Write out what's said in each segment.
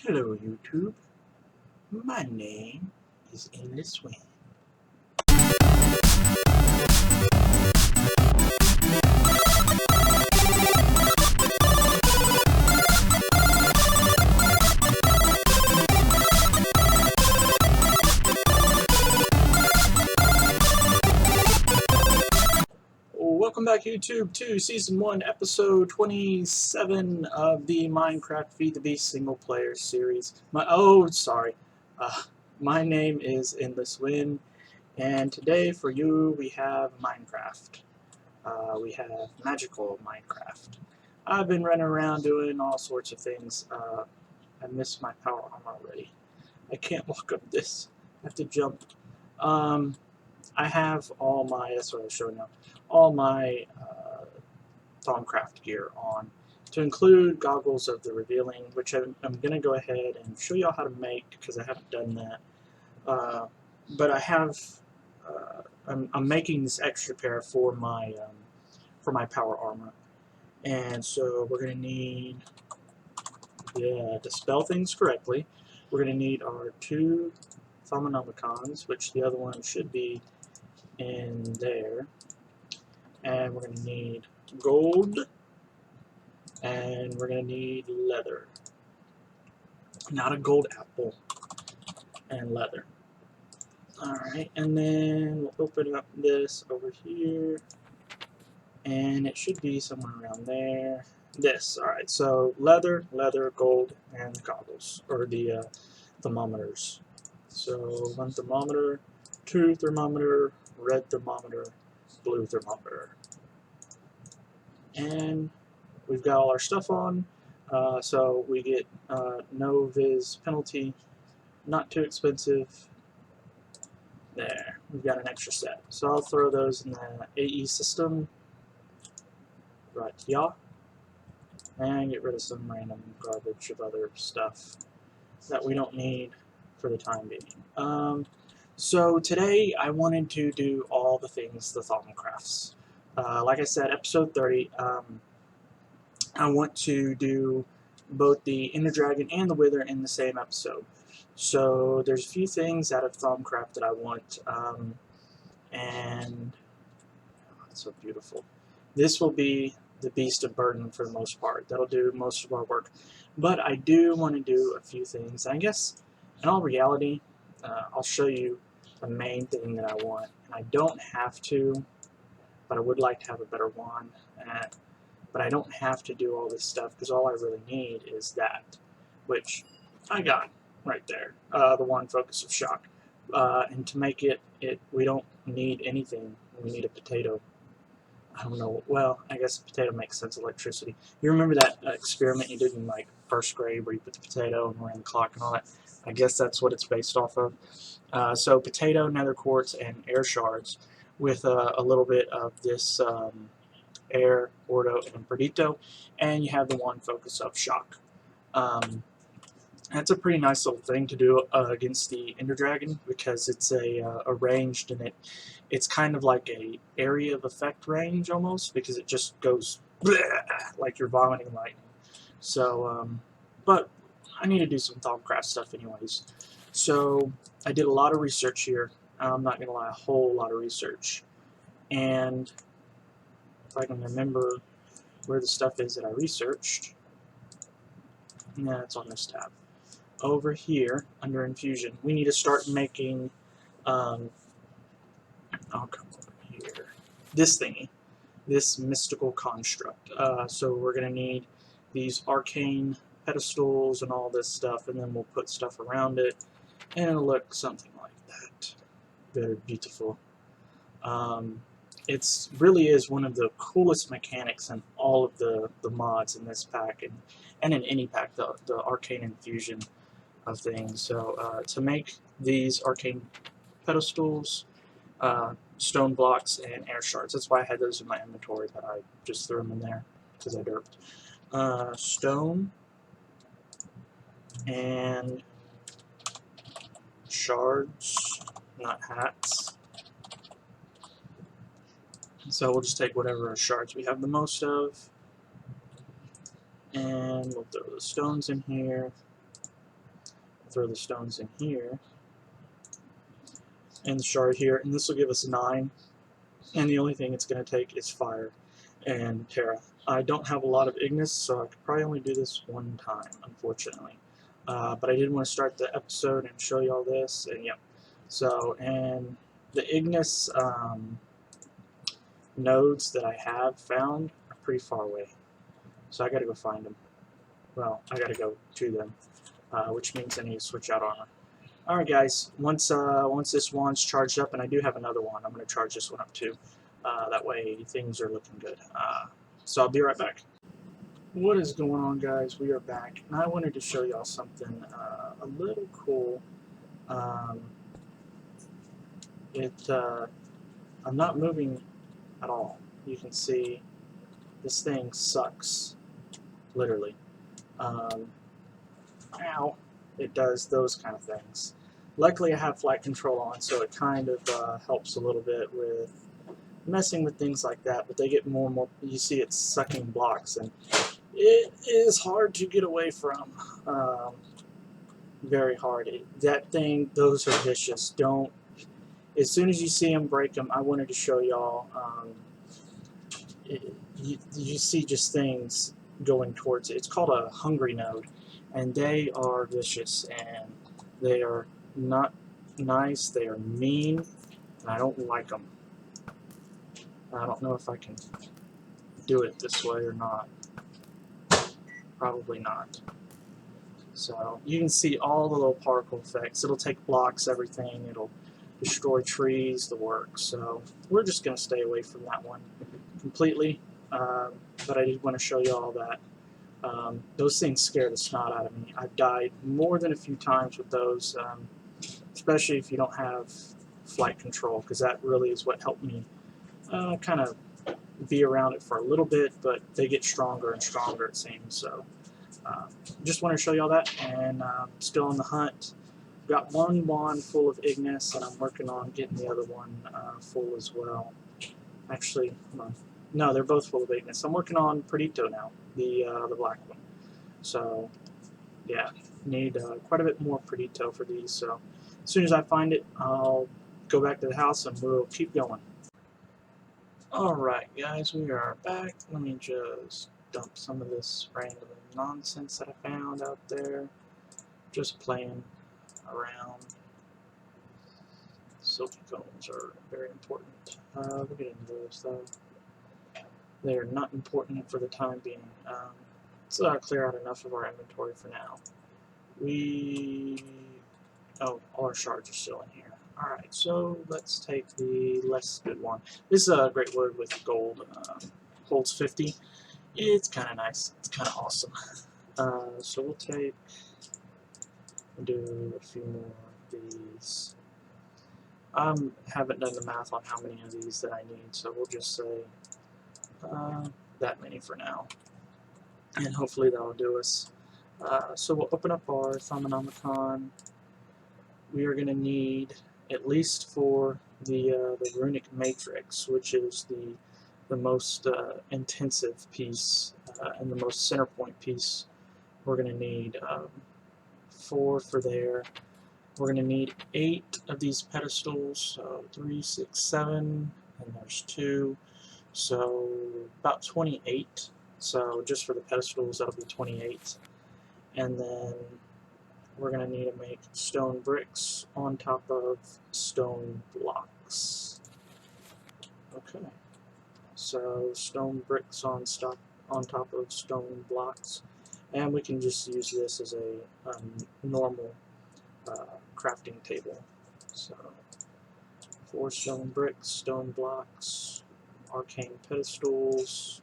Hello YouTube, my name is Endless Wind. Welcome back YouTube to Season 1, Episode 27 of the Minecraft Feed the Beast single player series. My name is Endless Wind, and today for you we have Minecraft. We have magical Minecraft. I've been running around doing all sorts of things. I missed my power armor already. I can't walk up this. I have to jump. I have all my, that's what I was showing now, all my Thaumcraft gear on, to include goggles of the revealing, which I'm going to go ahead and show y'all how to make, because I haven't done that. But I have, I'm making this extra pair for my power armor. And so we're going to need, to spell things correctly, we're going to need our two Thaumonomicons, which the other one should be in there. And we're going to need gold, and we're going to need leather. Not a gold apple, and leather. Alright, and then we'll open up this over here, and it should be somewhere around there. This, alright, so leather, gold, and goggles, or the thermometers. So one thermometer, two thermometer, red thermometer, blue thermometer. And we've got all our stuff on, so we get no viz penalty, not too expensive. There, we've got an extra set. So I'll throw those in the AE system right here, and get rid of some random garbage of other stuff that we don't need for the time being. So today I wanted to do all the things the Thaumcrafts. Like I said, episode 30, I want to do both the Ender Dragon and the Wither in the same episode. So there's a few things out of Thaumcraft that I want, and oh, it's so beautiful. This will be the Beast of Burden for the most part. That'll do most of our work. But I do want to do a few things. I guess, in all reality, I'll show you the main thing that I want. And I don't have to, but I would like to have a better wand. But I don't have to do all this stuff, because all I really need is that, which I got right there, the one focus of shock. And to make it, we don't need anything. We need a potato. I don't know. Well, I guess potato makes sense. Electricity. You remember that experiment you did in like first grade where you put the potato and ran the clock and all that? I guess that's what it's based off of. So potato, nether quartz, and air shards with a little bit of this air, ordo, and perdito, and you have the one focus of shock. That's a pretty nice little thing to do against the Ender Dragon, because it's a ranged, and it's kind of like a area of effect range almost, because it just goes like you're vomiting lightning. So, but I need to do some Thaumcraft stuff anyways. So I did a lot of research here. I'm not gonna lie, a whole lot of research. And if I can remember where the stuff is that I researched, yeah, it's on this tab. Over here, under infusion, we need to start making, I'll come over here, this thingy, this mystical construct. So we're going to need these arcane pedestals and all this stuff, and then we'll put stuff around it, and it'll look something like that. Very beautiful. It really is one of the coolest mechanics in all of the mods in this pack, and in any pack, the arcane infusion of things. So to make these arcane pedestals, stone blocks, and air shards. That's why I had those in my inventory, but I just threw them in there because I derped. Stone and shards, not hats. So we'll just take whatever shards we have the most of, and we'll throw the stones in here. throw the stones in here and the shard here, and this will give us 9. And the only thing it's going to take is fire and Terra. I don't have a lot of Ignis, so I could probably only do this one time, unfortunately. But I did want to start the episode and show you all this, and yep. So, and the Ignis nodes that I have found are pretty far away. So I gotta go find them. Well, I gotta go to them, which means I need to switch out armor. Alright guys, once this wand's charged up, and I do have another one, I'm going to charge this one up too. That way things are looking good. So I'll be right back. What is going on, guys? We are back, and I wanted to show y'all something a little cool. I'm not moving at all. You can see this thing sucks, literally. Ow. It does those kind of things. Luckily I have flight control on, so it kind of helps a little bit with messing with things like that, but they get more and more, you see it's sucking blocks, and it is hard to get away from. Very hard. That thing, those are vicious. Don't, as soon as you see them, break them. I wanted to show y'all, you see just things going towards it. It's called a hungry node, and they are vicious, and they are not nice, they are mean, and I don't like them. I don't know if I can do it this way or not. Probably not. So you can see all the little particle effects. It'll take blocks, everything. It'll destroy trees, the works. So we're just going to stay away from that one completely. But I did want to show you all that. Those things scare the snot out of me. I've died more than a few times with those, especially if you don't have flight control, because that really is what helped me kind of be around it for a little bit, but they get stronger and stronger, it seems. So just want to show you all that, and still on the hunt. Got one wand full of Ignis, and I'm working on getting the other one full as well. Actually, no, they're both full of Ignis. I'm working on Perdito now, the black one. So yeah, need quite a bit more Perdito for these. So as soon as I find it, I'll go back to the house and we'll keep going. Alright guys, we are back. Let me just dump some of this random nonsense that I found out there. Just playing around. Silky cones are very important. We'll get into those though. They are not important for the time being. So I'll clear out enough of our inventory for now. Oh, all our shards are still in here. Alright, so let's take the less good one. This is a great wood with gold. Holds 50. It's kind of nice. It's kind of awesome. So we'll do a few more of these. I haven't done the math on how many of these that I need, so we'll just say that many for now. And hopefully that'll do us. So we'll open up our Thaumonomicon. We are going to need, at least for the runic matrix, which is the most intensive piece and the most center point piece, we're going to need 4 for there. We're going to need 8 of these pedestals, so 3, 6, 7, and there's 2, so about 28. So just for the pedestals, that'll be 28. And then we're going to need to make stone bricks on top of stone blocks. Okay, so stone bricks on top of stone blocks, and we can just use this as a normal crafting table. So 4 stone bricks, stone blocks, arcane pedestals.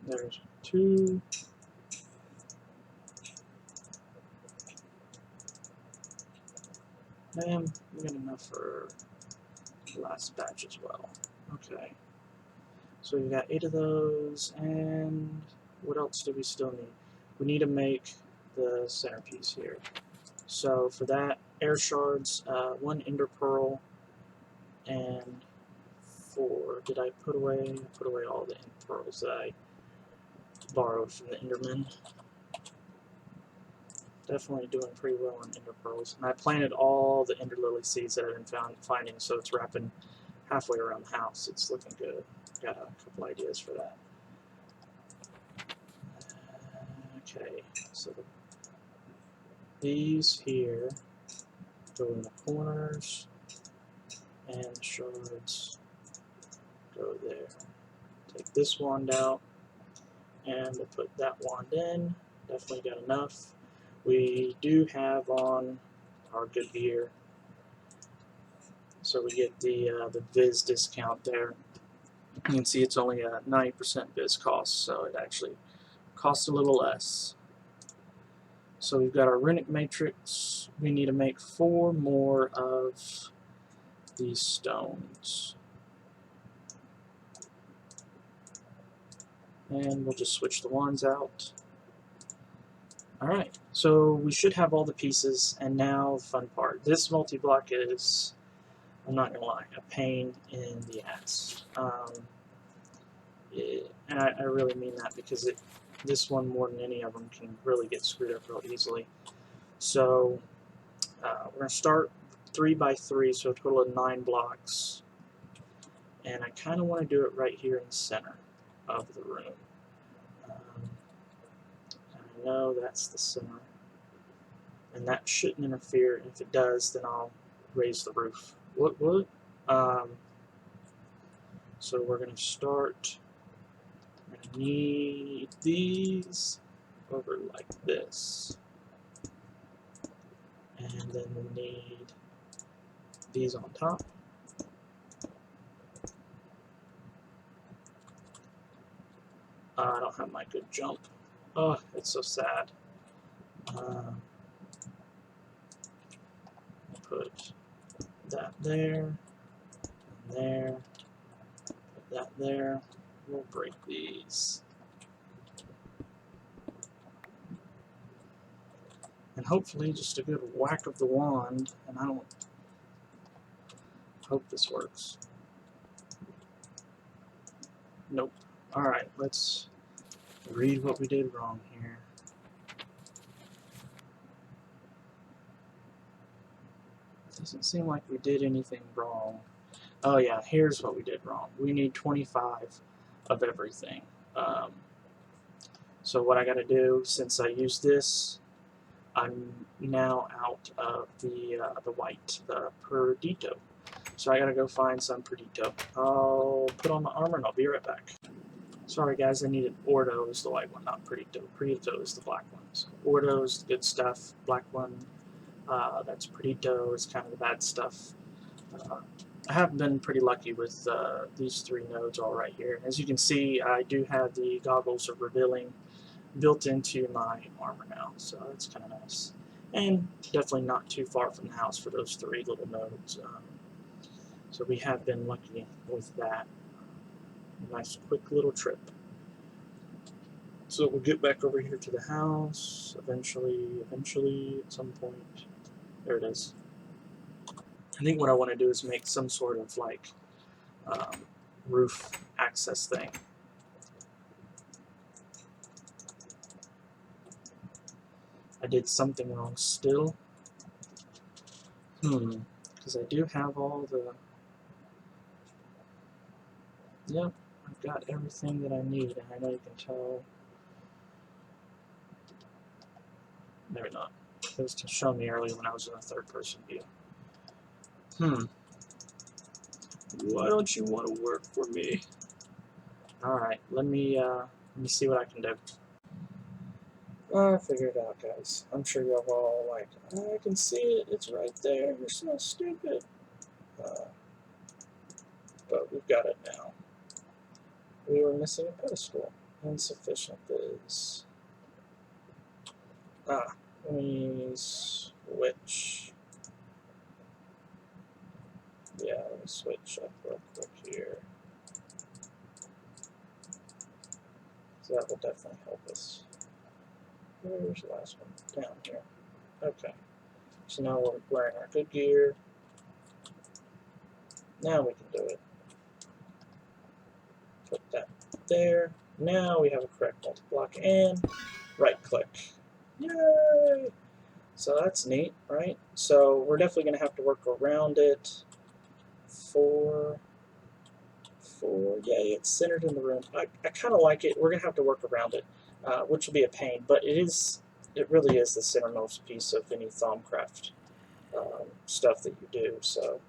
There's 2. And we got enough for the last batch as well. Okay. So we got 8 of those, and what else do we still need? We need to make the centerpiece here. So for that, air shards, 1 ender pearl, and 4. Did I put away? I put away all the ender pearls that I borrowed from the enderman. Definitely doing pretty well on ender pearls. And I planted all the ender lily seeds that I've been finding, so it's wrapping halfway around the house. It's looking good. Got a couple ideas for that. Okay, so these here go in the corners, and the shards go there. Take this wand out, and we'll put that wand in. Definitely got enough. We do have on our good gear, so we get the Viz discount there. You can see it's only a 90% Viz cost, so it actually costs a little less. So we've got our runic matrix. We need to make 4 more of these stones. And we'll just switch the wands out. Alright, so we should have all the pieces, and now the fun part. This multi-block is, I'm not gonna lie, a pain in the ass. And I really mean that because this one, more than any of them, can really get screwed up real easily. So we're going to start 3 by 3, so a total of 9 blocks. And I kind of want to do it right here in the center of the room. I know that's the center, and that shouldn't interfere. If it does, then I'll raise the roof. What? So we're going to start. We're going to need these over like this, and then we need these on top. I don't have my good jump. Oh, it's so sad. Put that there, and there, put that there. We'll break these. And hopefully just a good whack of the wand, and I don't hope this works. Nope. Alright, let's read what we did wrong here. Doesn't seem like we did anything wrong. Oh yeah, here's what we did wrong. We need 25 of everything. So what I gotta do, since I used this, I'm now out of the white, the Perdito. So I gotta go find some Perdito. I'll put on my armor and I'll be right back. Sorry guys, I needed Ordo is the white one, not Perdito. Perdito is the black one. So Ordo is the good stuff, black one, that's Perdito, is kind of the bad stuff. I have been pretty lucky with these 3 nodes all right here. As you can see, I do have the goggles of revealing built into my armor now, so that's kind of nice. And definitely not too far from the house for those 3 little nodes. So we have been lucky with that. Nice quick little trip. So we'll get back over here to the house eventually at some point. There it is. I think what I want to do is make some sort of like roof access thing. I did something wrong still. Because I do have all the... Yep, I've got everything that I need, and I know you can tell. Maybe not. It was showing me earlier when I was in a third-person view. Why don't you want to work for me? Alright, let me see what I can do. I figured it out, guys. I'm sure y'all all like, I can see it, it's right there, you're so stupid. But we've got it now. We were missing a pedestal. Insufficient is... let me switch. Yeah, let me switch up real quick here. So that will definitely help us. Where's the last one? Down here. Okay. So now we're wearing our good gear. Now we can do it. Put that there. Now we have a correct multi-block and right click. Yay! So that's neat, right? So we're definitely going to have to work around it yeah, it's centered in the room. I kind of like it. We're going to have to work around it, which will be a pain, but it really is the centermost piece of any Thaumcraft stuff that you do. So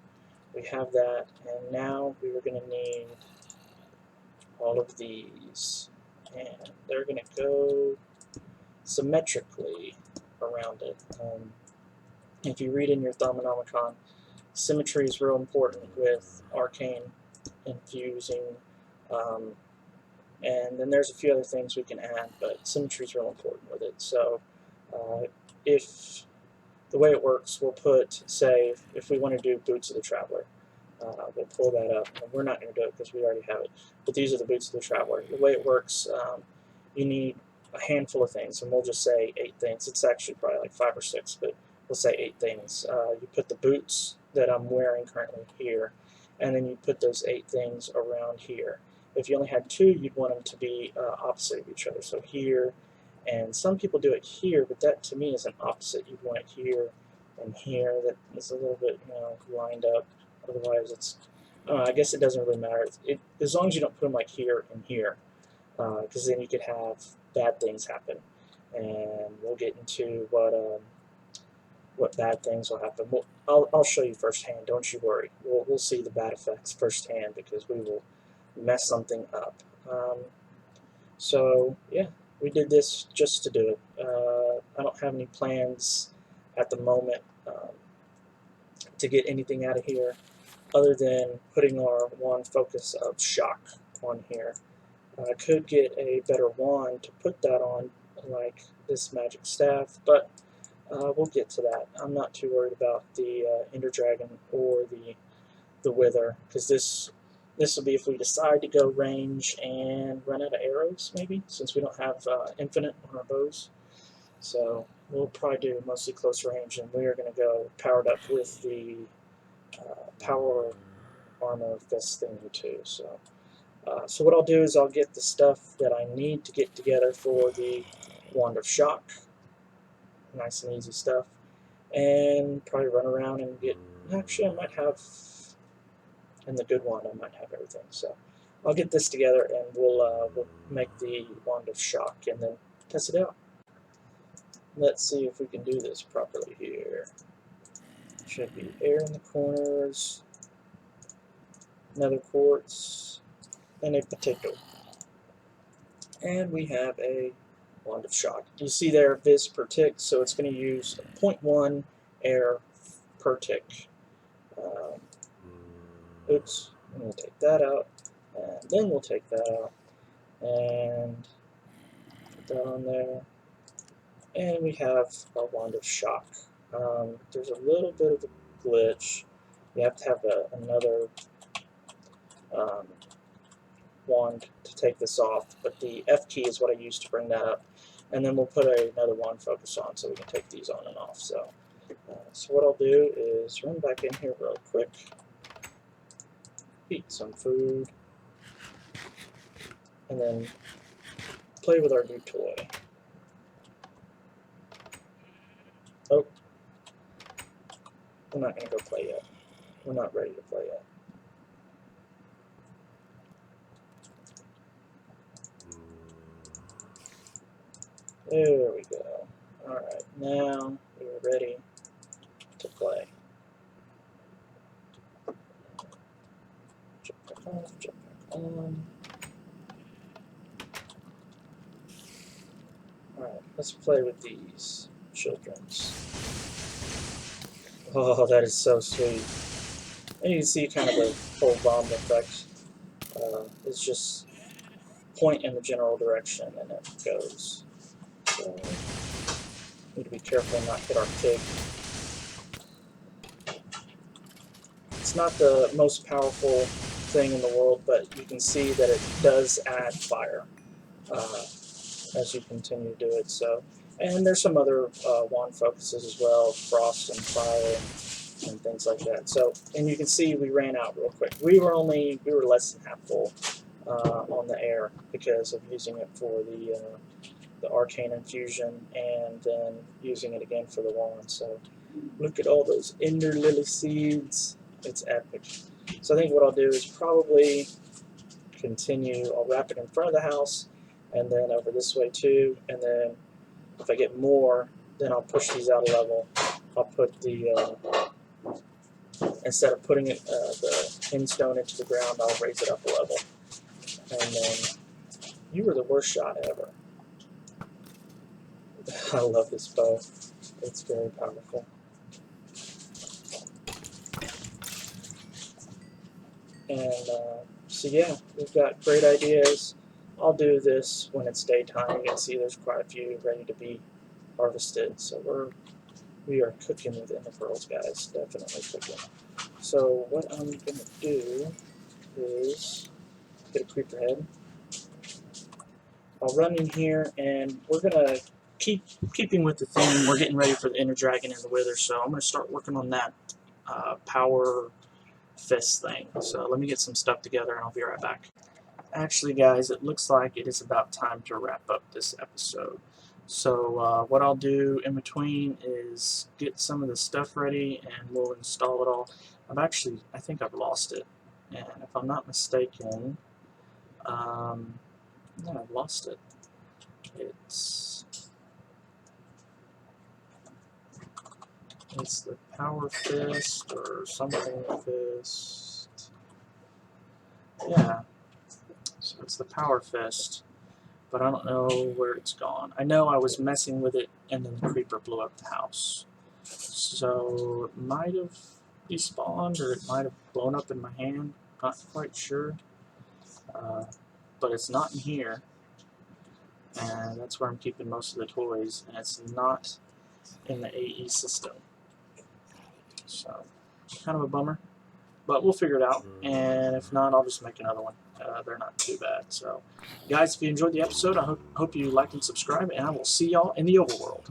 we have that, and now we are going to need all of these, and they're going to go symmetrically around it. If you read in your Thaumonomicon, symmetry is real important with arcane infusing, um, and then there's a few other things we can add, but symmetry is real important with it. So if the way it works, we'll put, say, if we want to do Boots of the Traveler, we'll pull that up, and we're not going to do it because we already have it, but these are the Boots of the Traveler. The way it works, you need a handful of things, and we'll just say 8 things. It's actually probably like 5 or 6, but we'll say 8 things. You put the boots that I'm wearing currently here, and then you put those 8 things around here. If you only had 2, you'd want them to be opposite of each other, so here, and some people do it here, but that to me is an opposite. You'd want it here and here. That is a little bit, lined up. Otherwise, it's, I guess it doesn't really matter. As long as you don't put them like here and here, because then you could have bad things happen, and we'll get into what bad things will happen. I'll show you firsthand. Don't you worry. We'll see the bad effects firsthand because we will mess something up. So yeah, we did this just to do it. I don't have any plans at the moment to get anything out of here other than putting our wand focus of shock on here. I could get a better wand to put that on, like this magic staff, but we'll get to that. I'm not too worried about the Ender Dragon or the Wither, because this will be if we decide to go range and run out of arrows, maybe, since we don't have infinite on our bows. So we'll probably do mostly close range, and we are going to go powered up with the power armor fist thingy too. So what I'll do is I'll get the stuff that I need to get together for the Wand of Shock, nice and easy stuff, and probably run around and get, actually I might have, in the good wand I might have everything, so I'll get this together and we'll make the Wand of Shock and then test it out. Let's see if we can do this properly here. Should be air in the corners, nether quartz, and a potato. And we have a Wand of Shock. You see there, Viz per tick, so it's going to use 0.1 air per tick. Oops, I'm going to take that out, and then we'll take that out, and put that on there. And we have our Wand of Shock. There's a little bit of a glitch. You have to have another wand to take this off, but the F key is what I use to bring that up. And then we'll put another wand focus on so we can take these on and off. So what I'll do is run back in here real quick, eat some food, and then play with our new toy. Oh, we're not going to go play yet. We're not ready to play yet. There we go. Alright, now we're ready to play. Jump back off, jump back on. Alright, let's play with these children's. Oh, that is so sweet. And you can see kind of the whole bomb effect. It's just point in the general direction and it goes. So, need to be careful and not hit our pig. It's not the most powerful thing in the world, but you can see that it does add fire as you continue to do it. So, and there's some other wand focuses as well, frost and fire and things like that. So, and you can see we ran out real quick. We were less than half full on the air because of using it for the arcane infusion and then using it again for the wand. So look at all those ender lily seeds. It's epic. So I think what I'll do is probably continue. I'll wrap it in front of the house and then over this way too. And then if I get more, then I'll push these out a level. I'll put the instead of putting it the end stone into the ground, I'll raise it up a level. And then you were the worst shot ever. I love this bow. It's very powerful. And so yeah, we've got great ideas. I'll do this when it's daytime. You can see there's quite a few ready to be harvested. So we are cooking with the pearls, guys. Definitely cooking. So what I'm gonna do is get a creeper head. I'll run in here, and we're gonna keeping with the theme. We're getting ready for the Ender Dragon and the Wither, so I'm gonna start working on that power fist thing. So let me get some stuff together, and I'll be right back. Actually, guys, it looks like it is about time to wrap up this episode. So what I'll do in between is get some of the stuff ready, and we'll install it all. I think I've lost it, and if I'm not mistaken, no, I've lost it. It's the power fist or something fist. Yeah, so it's the power fist, but I don't know where it's gone. I know I was messing with it and then the creeper blew up the house. So it might have despawned or it might have blown up in my hand. Not quite sure. But it's not in here. And that's where I'm keeping most of the toys. And it's not in the AE system. So, kind of a bummer. But we'll figure it out. And if not, I'll just make another one. They're not too bad. So, guys, if you enjoyed the episode, I hope you liked and subscribed. And I will see y'all in the overworld.